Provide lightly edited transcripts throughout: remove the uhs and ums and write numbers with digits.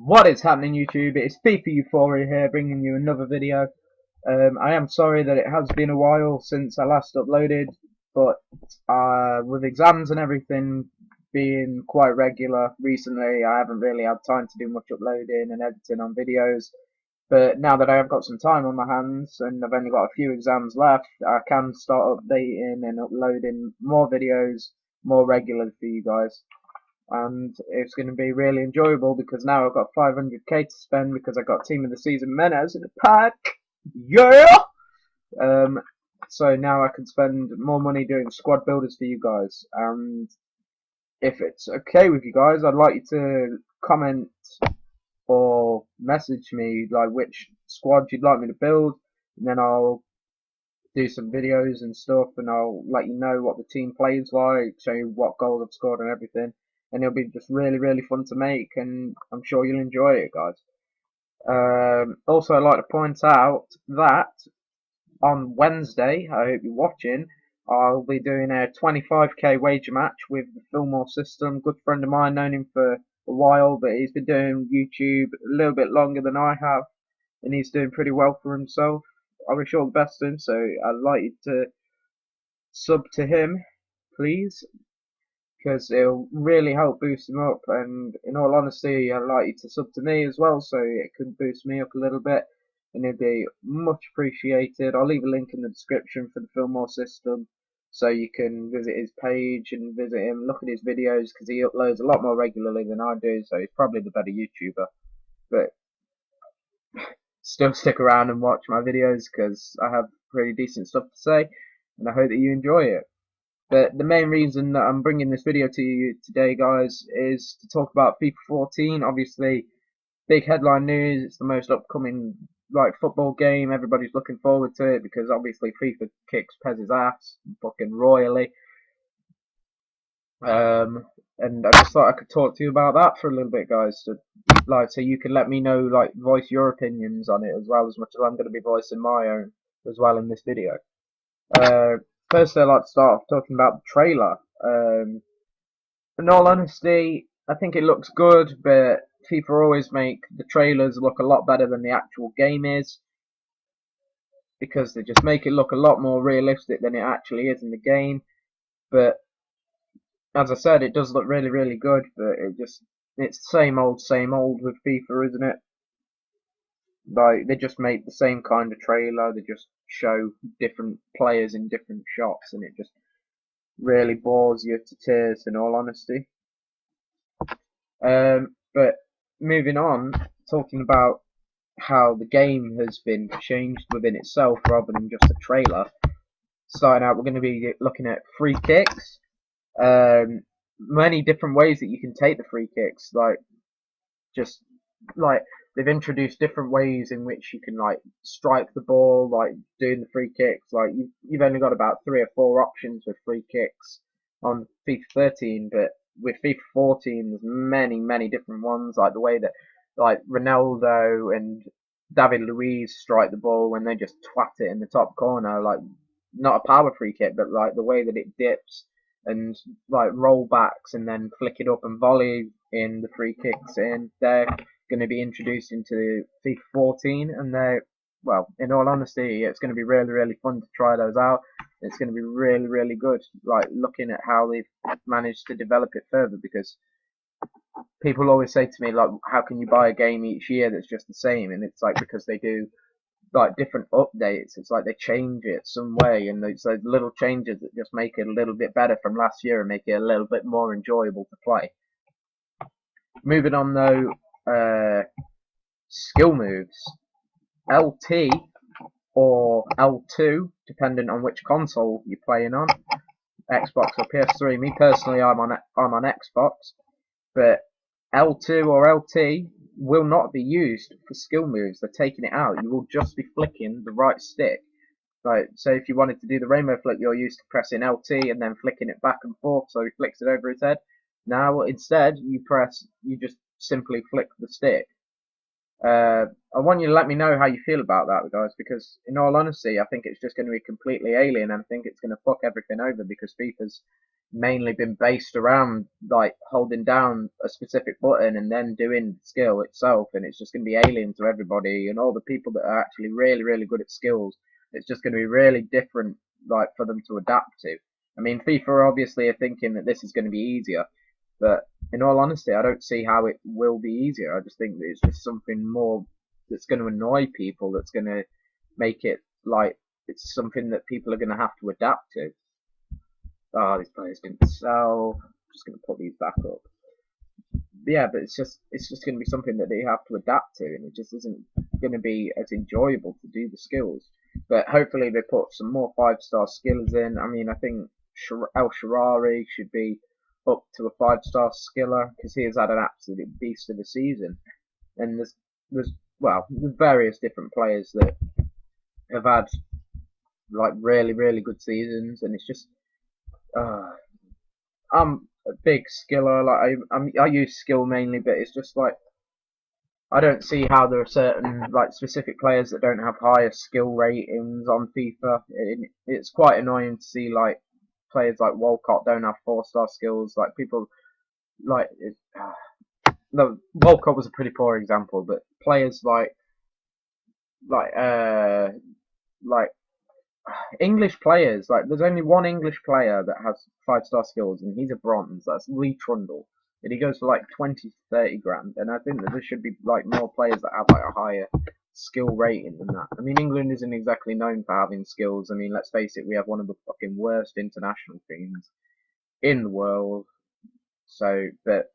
What is happening, YouTube? It's Fifa Euphoria here, bringing you another video. I am sorry that it has been a while since I last uploaded, but with exams and everything being quite regular recently, I haven't really had time to do much uploading and editing on videos. But now that I have got some time on my hands and I've only got a few exams left, I can start updating and uploading more videos more regularly for you guys, and it's going to be really enjoyable because now I've got 500k to spend because I got Team of the Season Menace in a pack. Yeah! Um, so now I can spend more money doing squad builders for you guys. And if it's okay with you guys, I'd like you to comment or message me like which squad you'd like me to build, and then I'll do some videos and stuff, and I'll let you know what the team plays like, show you what goals I've scored and everything, and it'll be just really fun to make, and I'm sure you'll enjoy it, guys. Also, I'd like to point out that on Wednesday, I hope you're watching, I'll be doing a 25k wager match with the Fillmore system. Good friend of mine, known him for a while, but he's been doing YouTube a little bit longer than I have, and he's doing pretty well for himself. I wish all the best to him, so I'd like you to sub to him, please, because it'll really help boost him up. And in all honesty, I'd like you to sub to me as well, so it can boost me up a little bit, and it'd be much appreciated. I'll leave a link in the description for the Fillmore system, so you can visit his page and visit him, look at his videos, because he uploads a lot more regularly than I do, so he's probably the better YouTuber. But still stick around and watch my videos because I have pretty decent stuff to say, and I hope that you enjoy it. But the main reason that I'm bringing this video to you today, guys, is to talk about FIFA 14. Obviously, big headline news. It's the most upcoming football game. Everybody's looking forward to it because obviously FIFA kicks Pez's ass fucking royally. And I just thought I could talk to you about that for a little bit, guys. So you can let me know, voice your opinions on it as well, as much as I'm going to be voicing my own as well in this video. First, I'd like to start off talking about the trailer. In all honesty, I think it looks good, but FIFA always make the trailers look a lot better than the actual game is, because they just make it look a lot more realistic than it actually is in the game. But as I said, it does look really good, but it's the same old with FIFA, isn't it? Like, they just make the same kind of trailer, they just show different players in different shots, and it just really bores you to tears, in all honesty. But moving on, talking about how the game has been changed within itself rather than just a trailer. Starting out, we're going to be looking at free kicks. Many different ways that you can take the free kicks, they've introduced different ways in which you can strike the ball, doing the free kicks. You've only got about 3 or 4 options with free kicks on FIFA 13, but with FIFA 14 there's many different ones, like the way that Ronaldo and David Luiz strike the ball when they just twat it in the top corner, not a power free kick, but the way that it dips and rollbacks and then flick it up and volley in the free kicks, and they're going to be introduced into FIFA 14, and in all honesty, it's going to be really fun to try those out. It's going to be really good, looking at how they've managed to develop it further, because people always say to me, how can you buy a game each year that's just the same? And it's because they do different updates. It's they change it some way, and it's those little changes that just make it a little bit better from last year and make it a little bit more enjoyable to play. Moving on though, skill moves. LT or L2, depending on which console you're playing on, Xbox or PS3. Me personally, I'm on Xbox, but L2 or LT will not be used for skill moves. They're taking it out. You will just be flicking the right stick. So if you wanted to do the rainbow flick, you're used to pressing LT and then flicking it back and forth, so he flicks it over his head. Now instead, you just simply flick the stick. I want you to let me know how you feel about that, guys, because in all honesty, I think it's just going to be completely alien, and I think it's going to fuck everything over, because FIFA's mainly been based around like holding down a specific button and then doing the skill itself, and it's just going to be alien to everybody, and all the people that are actually really really good at skills, it's just going to be really different, like for them to adapt to. I mean, FIFA obviously are thinking that this is going to be easier, but in all honesty, I don't see how it will be easier. I just think that it's just something more that's going to annoy people, that's going to make it like it's something that people are going to have to adapt to. Oh, these players didn't sell. I'm just going to put these back up. Yeah, but it's just going to be something that they have to adapt to, and it just isn't going to be as enjoyable to do the skills. But hopefully they put some more 5-star skills in. I mean, I think El Sharari should be up to a 5-star skiller because he has had an absolute beast of a season. And there's various different players that have had like really really good seasons, and it's just uh, I'm a big skiller. Like I use skill mainly, but it's just like I don't see how there are certain like specific players that don't have higher skill ratings on FIFA. It's quite annoying to see like players like Walcott don't have 4-star skills. Like people like no, Walcott was a pretty poor example, but players like uh like English players, like there's only one English player that has 5-star skills, and he's a bronze. That's Lee Trundle, and he goes for like 20 to 30 grand. And I think that there should be like more players that have like a higher skill rating than that. I mean, England isn't exactly known for having skills. I mean, let's face it, we have one of the fucking worst international teams in the world. So, but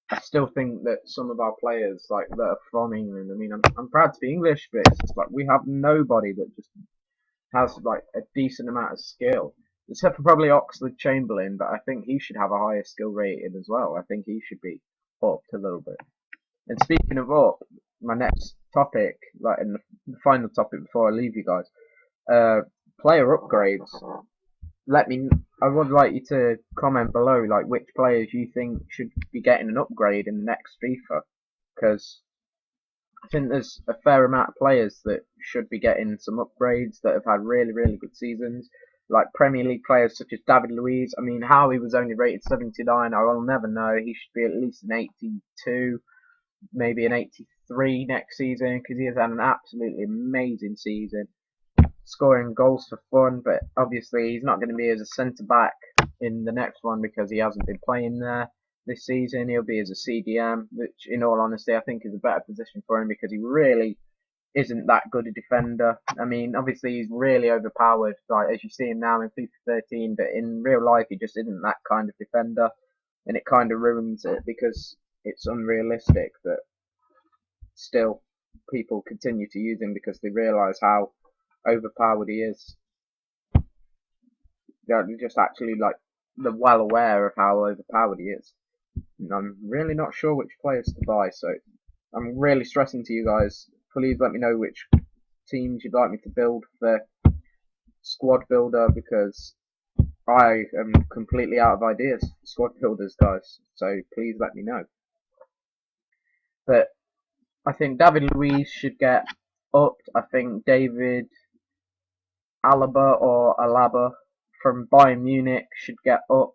I still think that some of our players, like that are from England, I mean, I'm proud to be English, but it's just like we have nobody that just has like a decent amount of skill, except for probably Oxlade Chamberlain. But I think he should have a higher skill rating as well. I think he should be upped a little bit. And speaking of up, my next topic, like in the final topic before I leave you guys, player upgrades. Let me. I would like you to comment below, like which players you think should be getting an upgrade in the next FIFA, because I think there's a fair amount of players that should be getting some upgrades that have had really, really good seasons. Like Premier League players such as David Luiz. I mean, how he was only rated 79, I will never know. He should be at least an 82, maybe an 83 next season, because he has had an absolutely amazing season, scoring goals for fun. But obviously, he's not going to be as a centre back in the next one because he hasn't been playing there this season. He'll be as a CDM, which, in all honesty, I think is a better position for him because he really isn't that good a defender. I mean, obviously, he's really overpowered, like as you see him now in FIFA 13, but in real life, he just isn't that kind of defender, and it kind of ruins it because it's unrealistic that still people continue to use him because they realise how overpowered he is. They're just actually like they're well aware of how overpowered he is. And I'm really not sure which players to buy, so I'm really stressing to you guys. Please let me know which teams you'd like me to build for squad builder, because I am completely out of ideas for squad builders, guys. So please let me know. But I think David Luiz should get upped. I think David Alaba or Alaba from Bayern Munich should get upped.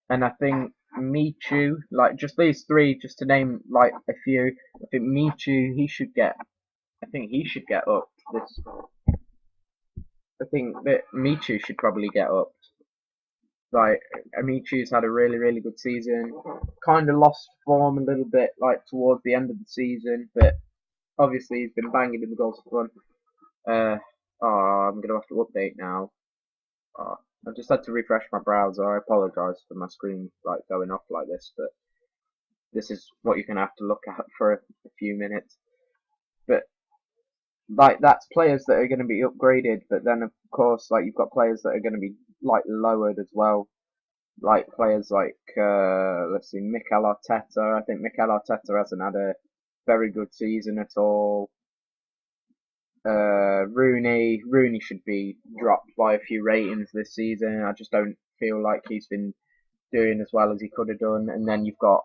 And I think Michu, like just these three, just to name like a few. I think Michu, I think he should get upped. I think that Michu should probably get upped. Like Michu's had a really really good season. Kind of lost form a little bit like towards the end of the season, but obviously he's been banging in the goals for fun. I'm gonna have to update now. I just had to refresh my browser. I apologise for my screen like going off like this, but this is what you're gonna have to look at for a few minutes. But like that's players that are gonna be upgraded, but then of course like you've got players that are gonna be like lowered as well. Like players like let's see, Mikel Arteta. I think Mikel Arteta hasn't had a very good season at all. Rooney should be dropped by a few ratings this season. I just don't feel like he's been doing as well as he could have done. And then you've got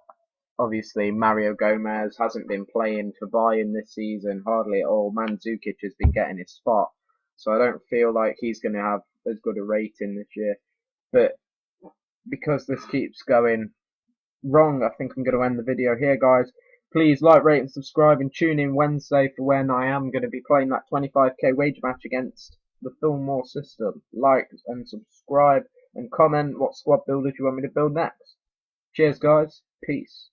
obviously Mario Gomez hasn't been playing for Bayern this season hardly at all. Mandzukic has been getting his spot, so I don't feel like he's going to have as good a rating this year. But because this keeps going wrong, I think I'm going to end the video here, guys. Please like, rate, and subscribe, and tune in Wednesday for when I am going to be playing that 25k wager match against the Fillmore system. Like and subscribe and comment what squad builders you want me to build next. Cheers, guys. Peace.